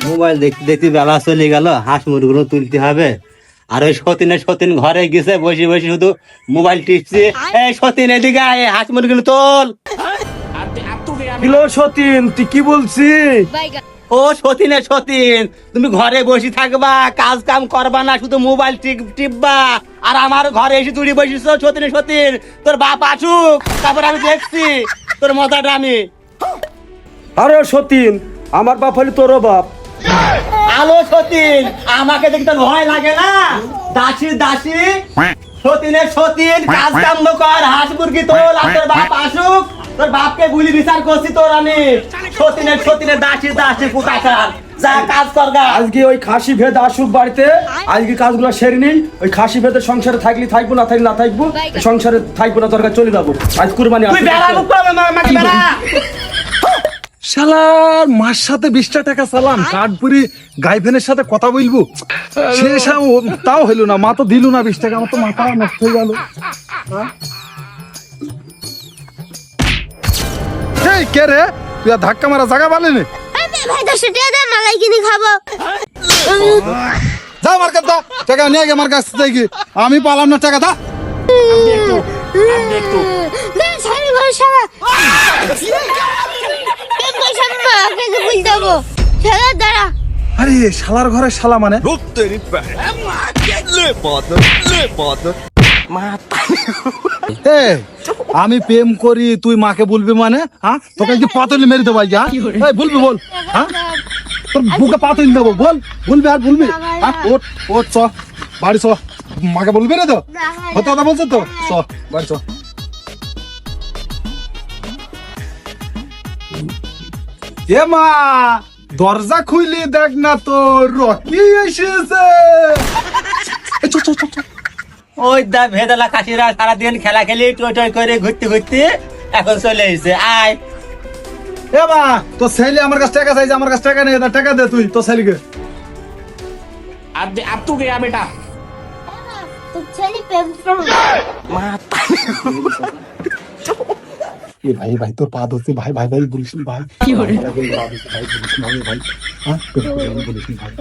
Mobile দেখতে দেখতে বেলা চলে গেল, হাঁস মুরগুলো তুলতে হবে। আর ওই সতীন ঘরে গেছে বসে বসে শুধু মোবাইল টিপছে। এই সতীন এদিকে আয়, হাঁস মুরগুলো তোল। কিলো সতীন, তুই কি বলছিস? ও সতীন, তুমি ঘরে বসে থাকবা, কাজ কাম করবা না, শুধু মোবাইল টিপবা। আর আমার ঘরে এসে তুই বসিস সতীন, তোর বাপ আসুক, তারপর আমি দেখছি তোর মজাটা আমি। আরে সতীন, আমার বাপ হলে তোরও বাপ। আলো সতীন, আমাকে দেখে তোর ভয় লাগে না? দাসী সতীন, কাজ কাম কর, হাঁস মুরগি তোল, আর তোর বাপ আসুক, তোর বাপকে গুলি বিচার করছি তোর আমি। সতীনের দাসী কুকাচার, যা কাজ কর গা। আজকে ওই খাসি ভেদ আসুক বাড়িতে, আজকে কাজগুলো সেরে নিই। ওই খাসি ভেদের সংসারে থাকলে থাকবো, না থাকলে না থাকবো, সংসারে থাকবো না, তোর কাছে চলে যাবো। আজ কুরবানি তুই বেড়া মুখ করবে, আমাকে বেড়া। শালার মার সাথে 20টা টাকা চালাম, কাঠপুরি গাইভেনের সাথে কথা বলবো, শেষ তাও হইলো না। মা তো দিল না 20 টাকা, আমার তো মাথা নষ্ট হয়ে গেল। এই কে রে, তুই আর ধাক্কা মারা জায়গা পালিনি? ভাই 10 টাকা দে, মালাই কিনে খাবো। যা আমার কাছে টাকা নিয়ে গে, আমার কাছ থেকে আমি পালাম না, টাকা দা। দে সারি পয়সা। এই পয়সা মাকে বুঝ দেবো। চলো দাঁড়া। আরে শালার ঘরে শালা মানে আমি প্রেম করি, তুই মাকে বলবি মানে? হ্যাঁ, তোকে কি পাতলি মেরে দেবো? বলবি বল, হ্যাঁ তোর বুকে পাতলি দেবো, বলবি আর বলবি? হ্যাঁ ওট চ বাড়ি চ, মাকে বলবি না তো? কত কথা বলছো তো, চ বাড়ি চ। এ মা, দরজা খুইলি দেখ না তো, রকি এসেছে। ওই দা ভেদালা খাসিরা সারাদিন খেলা খেলি টই করে ঘুরতে এখন চলে এসেছে। আয় এ মা, তোর ছেলে আমার কাছে টাকা চাইছে, আমার কাছে টাকা নেই, টাকা দে তুই তোর ছেলেকে। अब तू गया बेटा। তো ছেলে প্রেম করো। ভাই তোর পা ধরছে, ভাই বলিস ভাই, কি করে ভাই বলিস ভাই, হ্যাঁ বলিস ভাই।